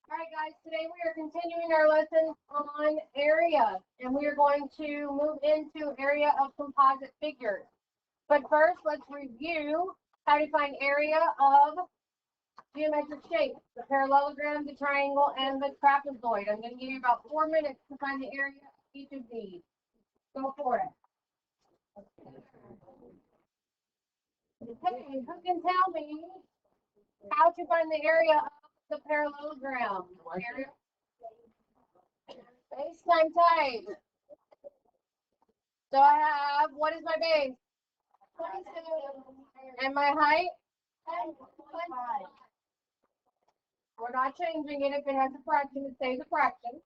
All right, guys, today we are continuing our lesson on area, and we are going to move into area of composite figures. But first, let's review how to find area of geometric shapes, the parallelogram, the triangle, and the trapezoid. I'm going to give you about 4 minutes to find the area of each of these. Go for it. Okay, who can tell me how to find the area of the parallelogram? Area? Base times height. So I have, what is my base? 22. And my height? 25. We're not changing it. If it has a fraction, it stays a fraction.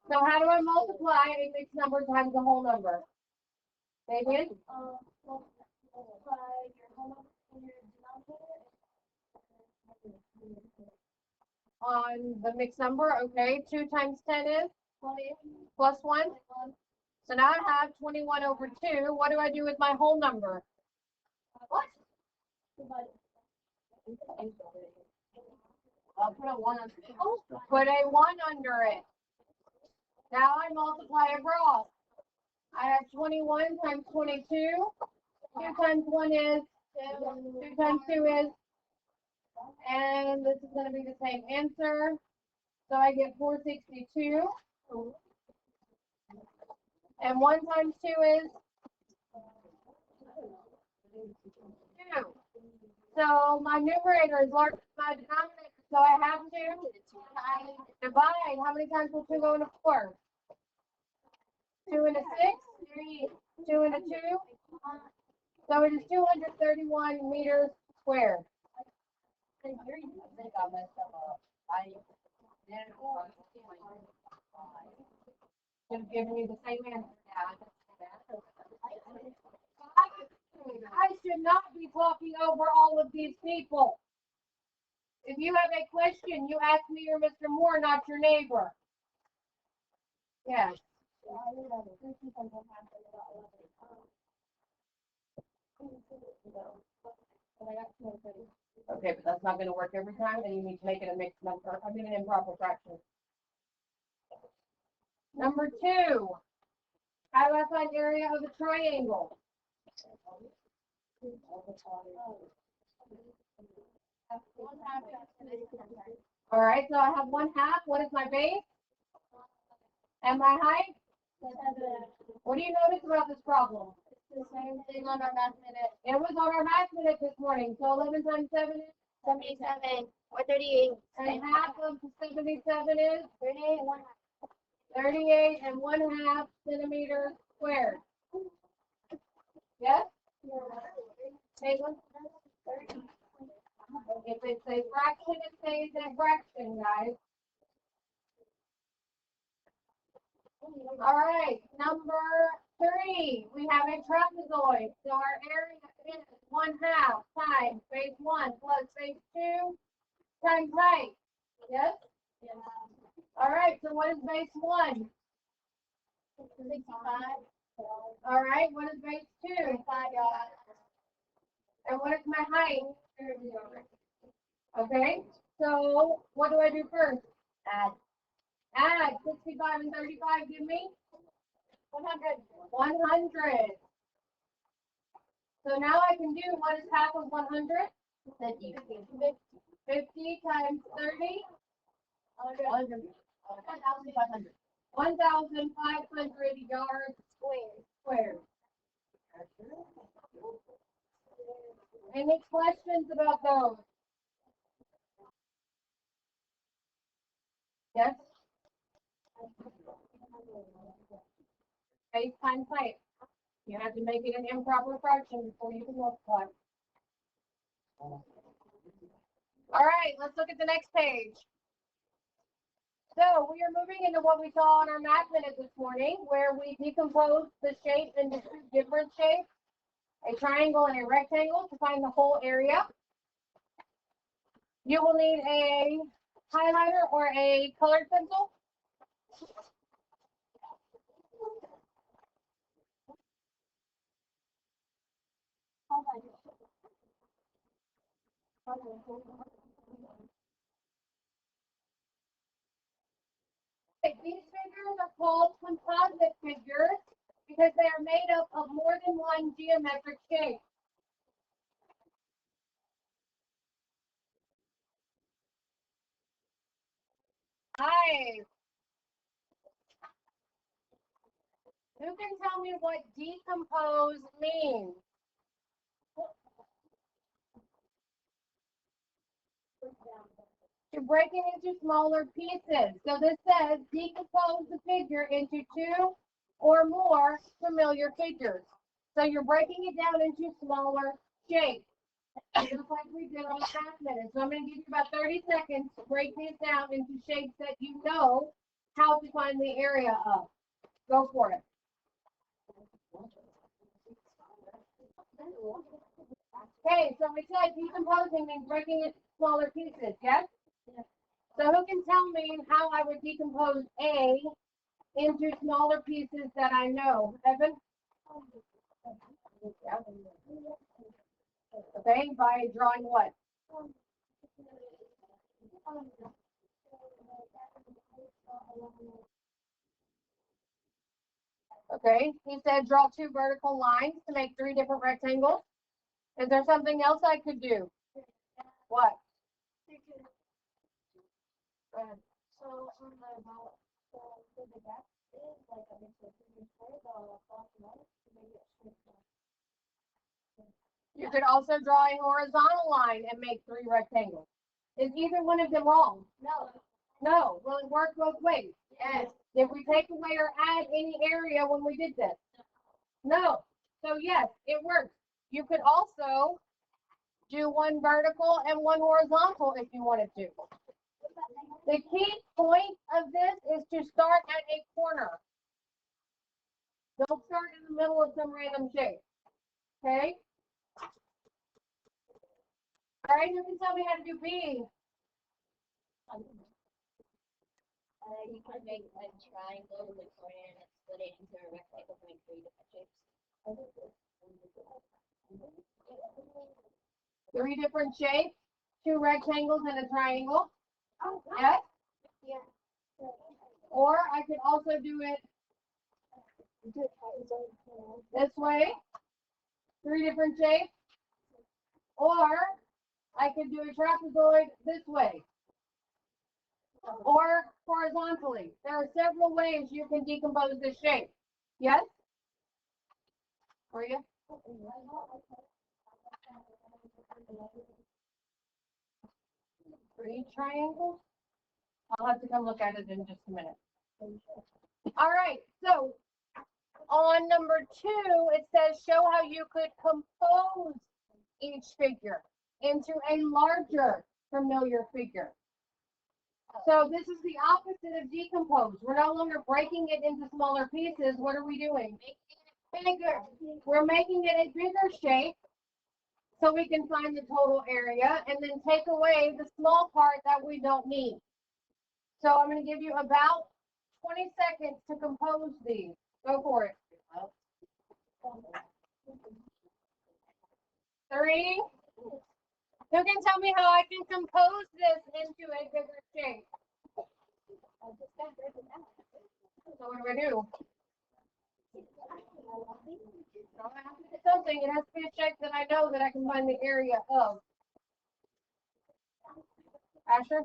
So how do I multiply a mixed number times a whole number? Say again? Multiply your whole number and your denominator. On the mixed number, okay. 2 times 10 is? 20. Plus 1? So now I have 21 over 2. What do I do with my whole number? What? I'll put a 1 under it. Put a 1 under it. Now I multiply across. I have 21 times 22. 2 times 1 is 2 times 2 is, and this is going to be the same answer. So I get 462. And 1 times 2 is 2. So my numerator is larger than my denominator, so I have to divide. How many times will 2 go into 4? 2 into 6? 2 into 2? So it is 231 meters squared. Just giving you the same answer. I should not be talking over all of these people. If you have a question, you ask me or Mr. Moore, not your neighbor. Yes. Okay, but that's not going to work every time, then you need to make it a mixed number. I mean, an improper fraction. Number 2. How do I find area of a triangle? All right, so I have 1/2. What is my base? And my height? What do you notice about this problem? It's the same thing on our math minute. It was on our math minute this morning. So 11 times 7 is? 77. Or 38. And half of 77 is? 38 and 1/2. 38 and 1/2 centimeters squared. Yes? If it's a fraction, it stays a fraction, guys. All right, number 3. We have a trapezoid. So our area is 1/2 times base 1 plus base 2 times height. Yes? Yes. All right, so what is base 1? 65. All right, what is base 2? 5 yards. And what is my height? 30 yards. Okay, so what do I do first? Add. Add 65 and 35, give me 100. 100. So now I can do, what is half of 100? 50. 50 times 30? 100. 1,500. 1,500 yards squared. Any questions about those? Yes? Base times height. You have to make it an improper fraction before you can multiply. All right, let's look at the next page. So we are moving into what we saw on our math minute this morning, where we decomposed the shape into 2 different shapes, a triangle and a rectangle, to find the whole area. You will need a highlighter or a colored pencil. These figures are called composite figures because they are made up of more than one geometric shape. Five. Who can tell me what decompose means? To break it into smaller pieces. So this says decompose the figure into two or more familiar figures. So you're breaking it down into smaller shapes, just like we did on half minute. So I'm going to give you about 30 seconds to break these down into shapes that you know how to find the area of. Go for it. Okay, so we said decomposing means breaking it into smaller pieces, yes? So who can tell me how I would decompose A into smaller pieces that I know? Evan? Okay, by drawing what? Okay, he said draw two vertical lines to make three different rectangles. Is there something else I could do? What? Go ahead. So on the ball, so the gap is like a mix of You could also draw a horizontal line and make three rectangles. Is either one of them wrong? No. No. Will it work both ways? Yes. Did we take away or add any area when we did this? No. So yes, it works. You could also do one vertical and one horizontal if you wanted to. The key point of this is to start at a corner. Don't start in the middle of some random shape. Okay? All right, you can tell me how to do B. You can make a triangle with a corner and split it into a rectangle to make three different shapes. Three different shapes, two rectangles and a triangle. Yes? Yeah. Or I could also do it this way, three different shapes. Or I could do a trapezoid this way. Or horizontally. There are several ways you can decompose this shape. Yes? For you? Three triangles? I'll have to come look at it in just a minute. All right, so on number 2, it says show how you could compose each figure into a larger familiar figure. So this is the opposite of decompose. We're no longer breaking it into smaller pieces. What are we doing? Bigger. We're making it a bigger shape so we can find the total area and then take away the small part that we don't need. So I'm going to give you about 20 seconds to compose these. Go for it. 3. Who can tell me how I can compose this into a bigger shape? So what do I do? I have to do something. It has to be a shape that I know that I can find the area of. Asher?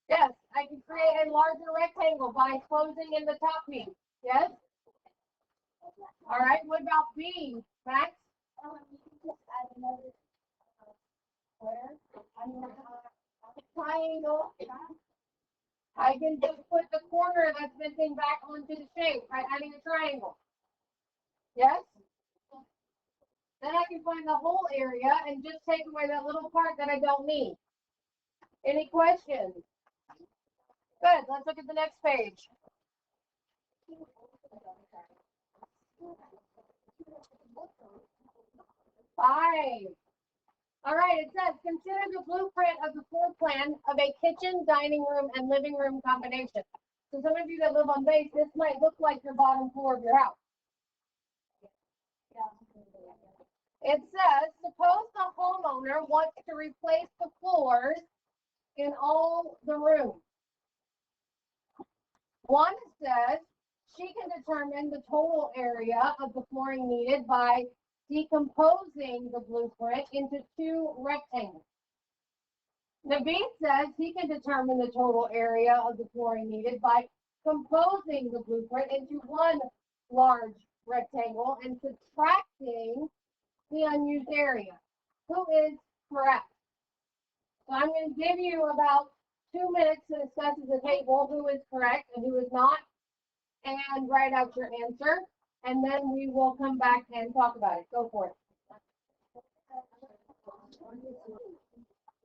Yes, I can create a larger rectangle by closing in the top piece. Yes? All right, what about B, Max? Triangle. I can just put the corner that's missing back onto the shape by adding a triangle. Yes? Then I can find the whole area and just take away that little part that I don't need. Any questions? Good, let's look at the next page. 5. All right, it says, consider the blueprint of the floor plan of a kitchen, dining room, and living room combination. So some of you that live on base, this might look like your bottom floor of your house. It says, suppose the homeowner wants to replace the floors in all the rooms. One says she can determine the total area of the flooring needed by decomposing the blueprint into 2 rectangles. Naveed says he can determine the total area of the flooring needed by composing the blueprint into 1 large rectangle and subtracting the unused area. Who is correct? So I'm going to give you about 2 minutes to discuss as a table who is correct and who is not, and write out your answer, and then we will come back and talk about it. Go for it.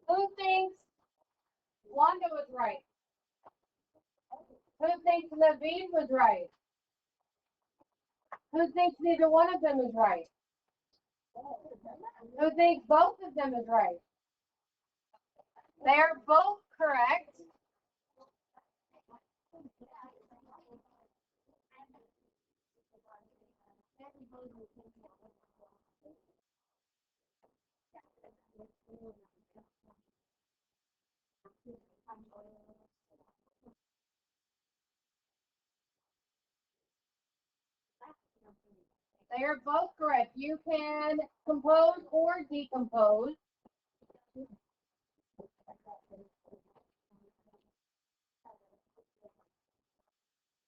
Who thinks Wanda was right? Who thinks Naveed was right? Who thinks neither one of them is right? Who thinks both of them is right? They are both correct. They are both correct. You can compose or decompose.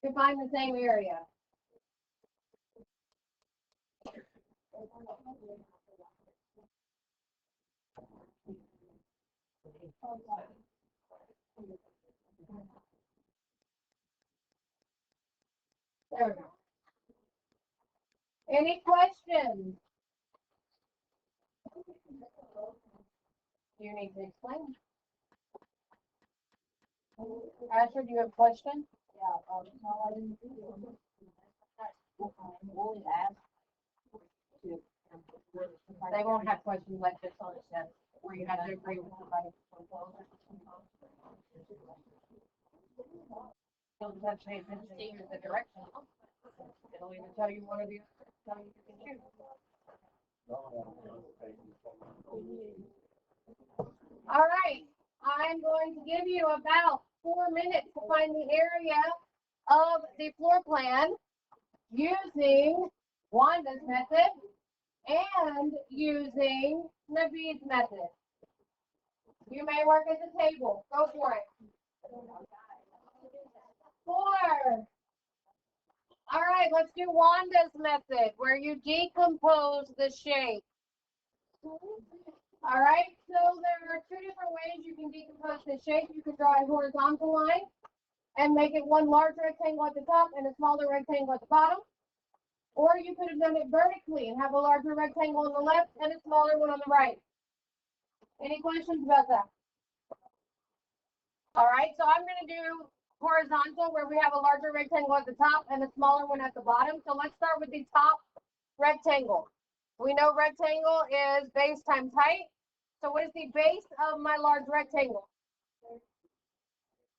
To find the same area. There we go. Any questions? Do you need to explain? Asher, do you have a question? Yeah, no, I didn't do it. We'll ask. They won't have questions like this on the test, where you have to agree with somebody. You'll just have to pay attention to the direction. It'll either tell you one or the other, tell you you can choose. All right, I'm going to give you about 4 minutes to find the area of the floor plan using Wanda's method and using Naveed's method. You may work at the table. Go for it. 4. All right, let's do Wanda's method where you decompose the shape. All right, so there are 2 different ways you can decompose the shape. You can draw a horizontal line and make it 1 large rectangle at the top and a smaller rectangle at the bottom. Or you could have done it vertically and have a larger rectangle on the left and a smaller one on the right. Any questions about that? All right, so I'm going to do horizontal where we have a larger rectangle at the top and a smaller one at the bottom. So let's start with the top rectangle. We know rectangle is base times height. So what is the base of my large rectangle?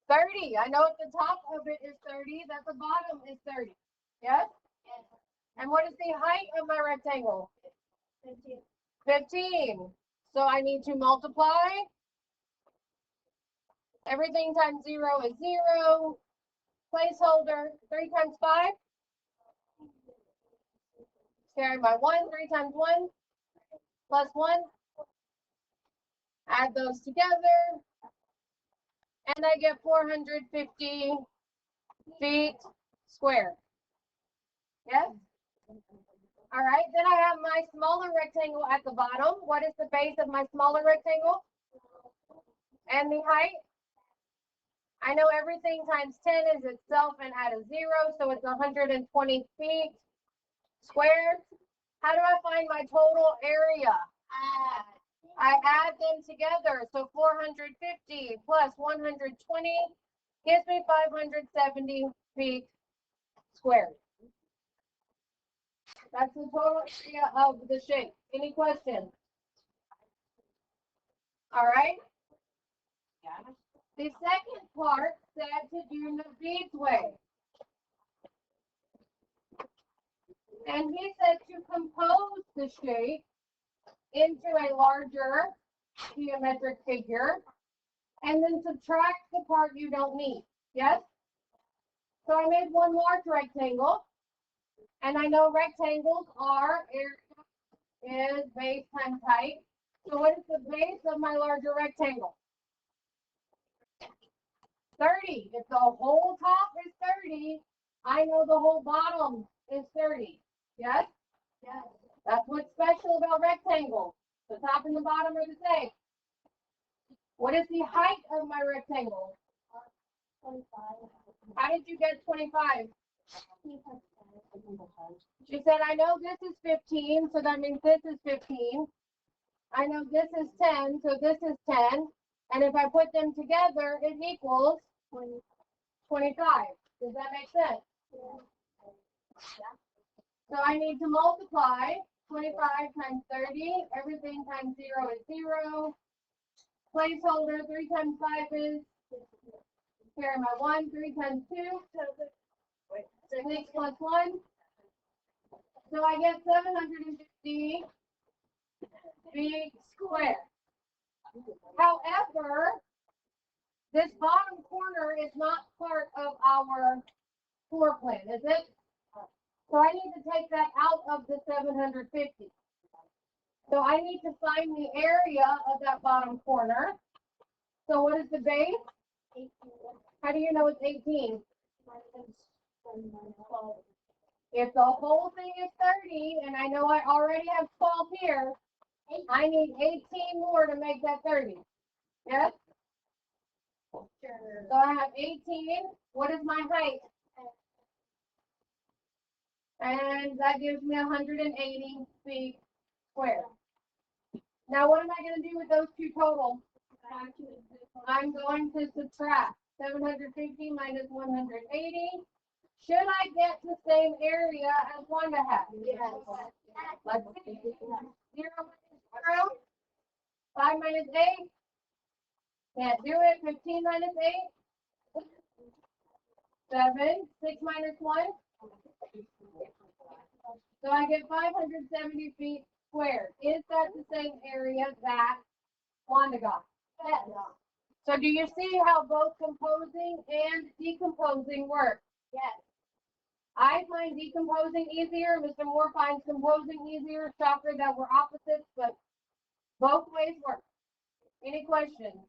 30. I know at the top of it is 30, that the bottom is 30. Yes? Yes. And what is the height of my rectangle? 15. 15. So I need to multiply. Everything times 0 is 0. Placeholder, 3 times 5. Carried by 1, 3 times 1, plus 1. Add those together. And I get 450 feet squared. Yes? All right, then I have my smaller rectangle at the bottom. What is the base of my smaller rectangle? And the height? I know everything times 10 is itself and add a 0, so it's 120 feet squared. How do I find my total area? I add them together, so 450 plus 120 gives me 570 feet squared. That's the total area of the shape. Any questions? All right. The second part said to do Naveed's way. And he said to compose the shape into a larger geometric figure, and then subtract the part you don't need. Yes? So I made one large rectangle, and I know rectangles are area is base times height. So what is the base of my larger rectangle? 30. If the whole top is 30, I know the whole bottom is 30. Yes? Yes. That's what's special about rectangles. The top and the bottom are the same. What is the height of my rectangle? 25. How did you get 25? She said, I know this is 15, so that means this is 15. I know this is 10, so this is 10. And if I put them together, it equals 25. Does that make sense? So I need to multiply 25 times 30. Everything times 0 is 0. Placeholder, 3 times 5 is, carry my 1, 3 times 2, 6 plus 1. So I get 750 feet squared. However, this bottom corner is not part of our floor plan, is it? So I need to take that out of the 750. So I need to find the area of that bottom corner. So what is the base? 18. How do you know it's 18? If the whole thing is 30, and I know I already have 12 here, I need 18 more to make that 30. Yes? Sure. So I have 18. What is my height? And that gives me 180 feet squared. Now what am I going to do with those two total? I'm going to subtract 750 minus 180. Should I get the same area as Wanda has? Yes. Let's see. 0 minus 0. 5 minus 8. Can't do it. 15 minus 8. 7. 6 minus 1. So I get 570 feet squared. Is that the same area that Wanda got? Yes. So do you see how both composing and decomposing work? Yes. I find decomposing easier. Mr. Moore finds composing easier. Shocker that we're opposites, but both ways work. Any questions?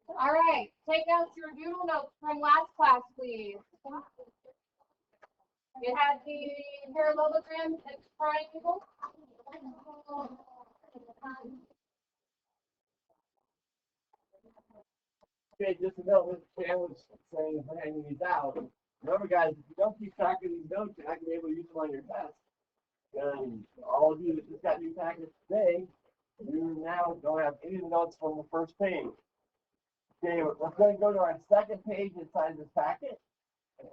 All right. Take out your doodle notes from last class, please. You had the parallelogram and triangle. Okay, just to know what Pam was saying for hanging these out. Remember, guys, if you don't keep track of these notes, you're not going to be able to use them on your test. And all of you that just got new packets today, you now don't have any notes from the first page. Okay, we're going to go to our second page inside this packet. Okay.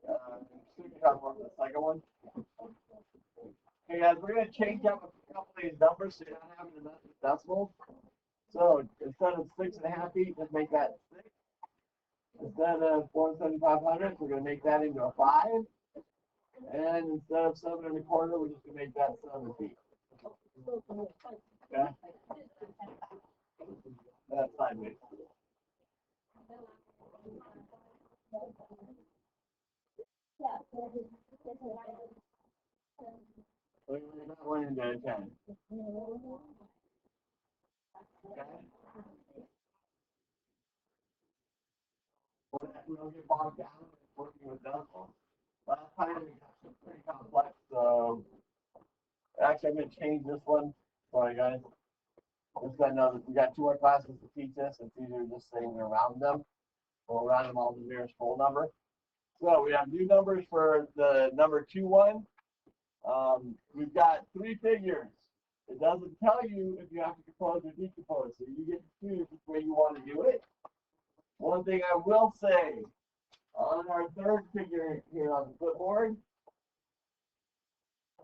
So you have one, the second one. Okay, guys, we're going to change up a couple of these numbers so you're not having to mess with decimals. So instead of 6.5 feet, just make that 6. Instead of 4,700, we're going to make that into a 5. And instead of 7 1/4, we're just going to make that 7 feet. Okay? That's sideways. We're not wanting to 10. Okay? We don't get bogged down working with decimals. Last time we got some pretty complex. Actually, I'm going to change this one. Sorry, guys. Just got to know that we got 2 more classes to teach this. It's easier just saying around them. We'll round them all to the nearest whole number. So we have new numbers for the number 2, 1. We've got 3 figures. It doesn't tell you if you have to compose or decompose, so you get to choose which way you want to do it. One thing I will say, on our third figure here on the clipboard,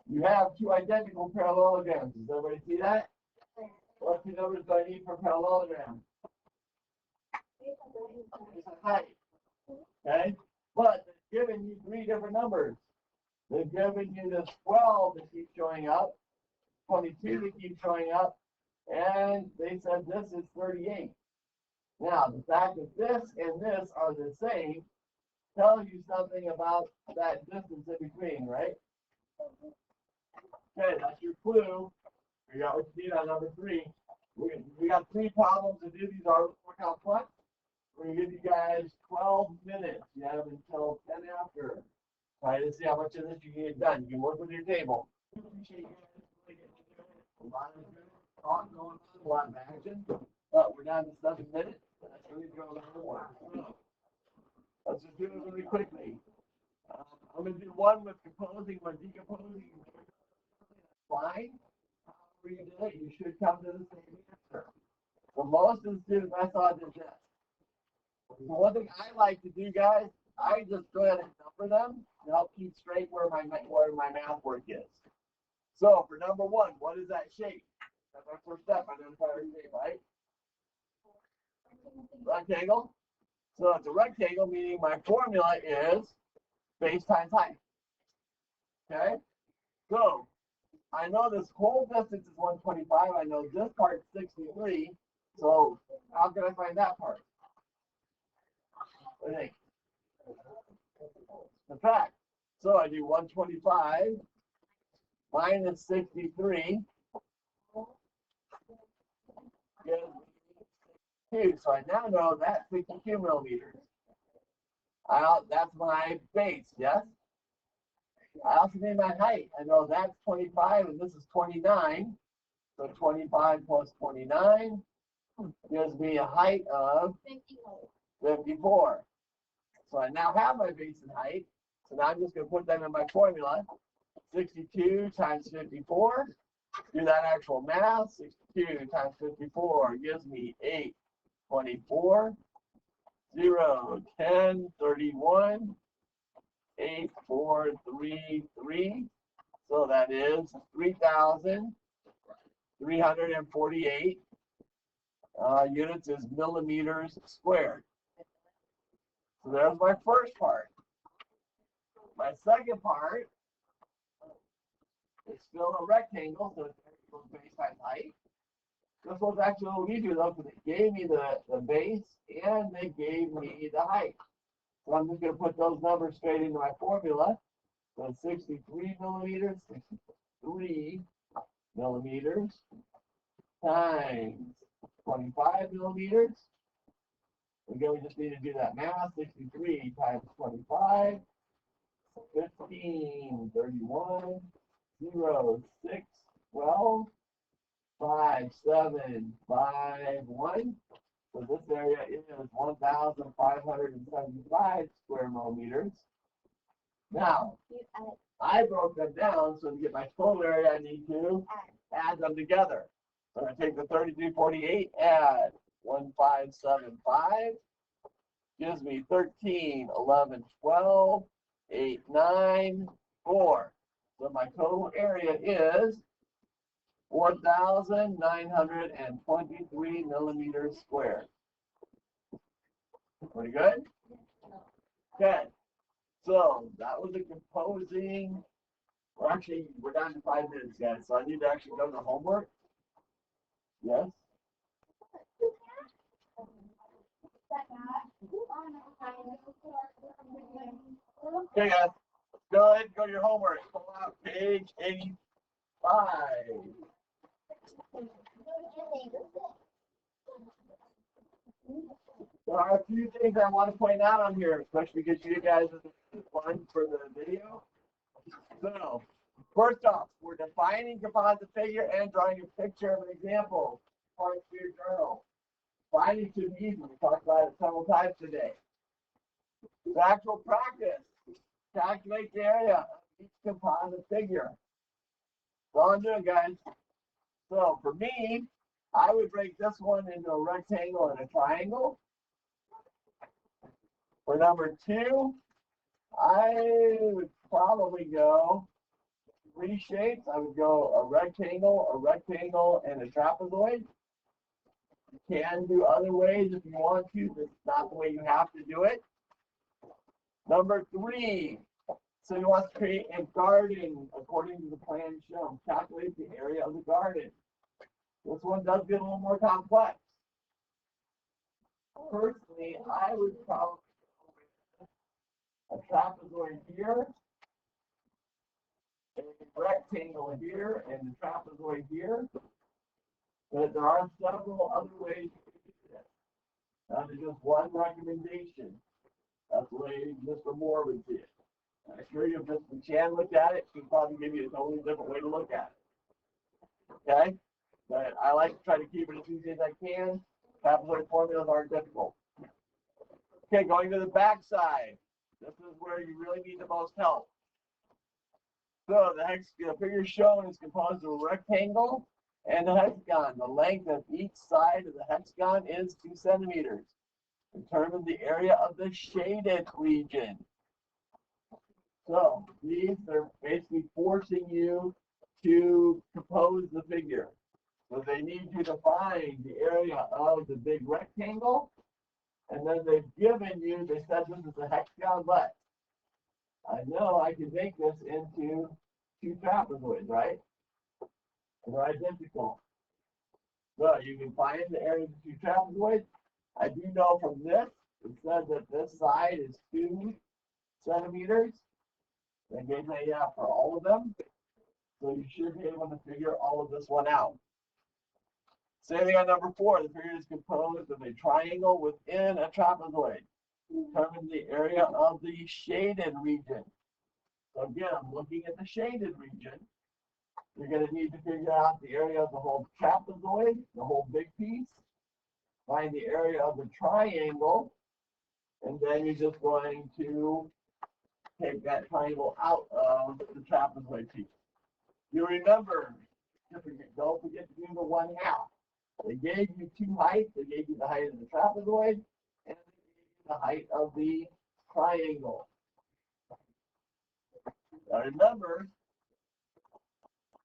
you have 2 identical parallelograms. Does everybody see that? What 2 numbers do I need for parallelogram? It's a height. Okay? But they've given you three different numbers. They've given you this 12 that keeps showing up, 22 that keeps showing up, and they said this is 38. Now, the fact that this and this are the same tells you something about that distance in between, right? Okay, that's your clue. We got what you need on number 3. We got 3 problems to do. These are more complex. We're going to give you guys 12 minutes. You have until 10 after. Try to see how much of this you can get done. You can work with your table. Appreciate you guys really getting into it. A lot of talk going on, a lot of action. But we're down to 7 minutes. That's really going on more. So, let's just do it really quickly. I'm going to do one with composing, one decomposing. Fine. However you do it, you should come to the same answer. So most of the students I saw did this. So one thing I like to do, guys, I just go ahead and number them to help keep straight where my math work is. So for number 1, what is that shape? That's our first step. Identify our shape, right? Rectangle. So it's a rectangle, meaning my formula is base times height. Okay? So I know this whole distance is 125. I know this part is 63. So how can I find that part? What do you think? Subtract. So I do 125 minus 63 gives me 2. So I now know that's 62 millimeters. That's my base, yes? I also need my height. I know that's 25 and this is 29. So 25 plus 29 gives me a height of 54. So I now have my base and height. So now I'm just going to put them in my formula. 62 times 54. Do that actual math. 62 times 54 gives me 8, 24, 0, 10, 31, 8, 4, 3, 3. So that is 3,348 units is millimeters squared. So there's my first part. My second part is still a rectangle, so it's base times height. This was actually a little easier though, because it gave me the base and they gave me the height. So I'm just going to put those numbers straight into my formula. So 63 millimeters, 63 millimeters times 25 millimeters. Again, we just need to do that math. 63 times 25, 15, 31, 0, 6, 12, 5, 7, 5, 1. So this area is 1,575 square millimeters. Now, I broke them down, so to get my total area, I need to add them together. So I'm going to take the 3348, add 1575, gives me 13, 11, 12, 8, 9, 4. So my total area is 4,923 millimeters squared. Pretty good? Okay. So that was a composing. We're down to 5 minutes, guys. So I need to actually go to homework. Yes? Okay, guys. Go ahead and go to your homework. Pull out page 85. There are a few things I want to point out on here, especially because you guys are the one for the video. So, first off, we're defining composite figure and drawing a picture of an example. Part of your journal. Finding should be easy. We talked about it several times today. The actual practice. Calculate the area of each composite figure. That's all I'm doing, guys. So, for me, I would break this one into a rectangle and a triangle. For number 2, I would probably go 3 shapes. I would go a rectangle, and a trapezoid. can do other ways if you want to. That's not the way you have to do it. Number 3. So you want to create a garden according to the plan shown. Calculate the area of the garden. This one does get a little more complex. Personally, I would probably go with a trapezoid here, a rectangle here, and a trapezoid here. But there are several other ways to do this. That is just one recommendation. That's the way Mr. Moore would see it. I'm sure if Mr. Chan looked at it, he'd probably give you a totally different way to look at it. Okay? But I like to try to keep it as easy as I can. Trapezoid formulas aren't difficult. Okay, going to the back side. This is where you really need the most help. So the figure shown is composed of a rectangle and a hexagon. The length of each side of the hexagon is 2 centimeters. Determine the area of the shaded region. So these are basically forcing you to compose the figure. So they need you to find the area of the big rectangle, and then they've given you, they said this is a hexagon, but I know I can make this into 2 trapezoids, right? They're identical. So you can find the area of the 2 trapezoids. I do know from this, it says that this side is 2 centimeters. That gave me for all of them. So you should be able to figure all of this one out. Same thing on number 4. The figure is composed of a triangle within a trapezoid. Determine the area of the shaded region. So again, I'm looking at the shaded region. You're going to need to figure out the area of the whole trapezoid, the whole big piece. Find the area of the triangle. And then you're just going to take that triangle out of the trapezoid piece. You remember, don't forget to do the 1/2. They gave you 2 heights. They gave you the height of the trapezoid, and they gave you the height of the triangle. Now remember,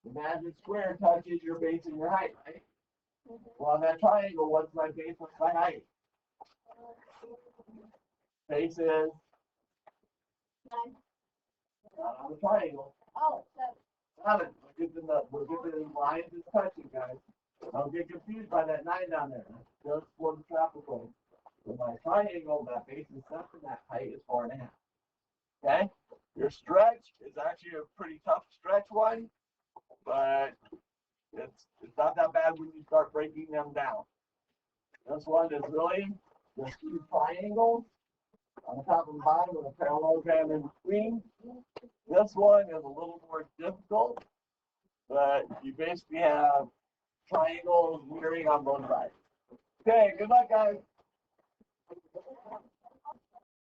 the magic square touches your base and your height, right? Well, on that triangle, what's my base, what's my height? Base is not on the triangle. Oh, 7. We're getting the lines is touching, guys. Don't get confused by that 9 down there. Just for the trapezoid. So my triangle, that base is 7, that height is 4.5. Okay? Your stretch is actually a pretty tough stretch one, but it's not that bad when you start breaking them down. This one is really just 2 triangles on the top and bottom with a parallelogram in between. This one is a little more difficult, but you basically have triangles mirroring on both sides. Okay, good luck, guys.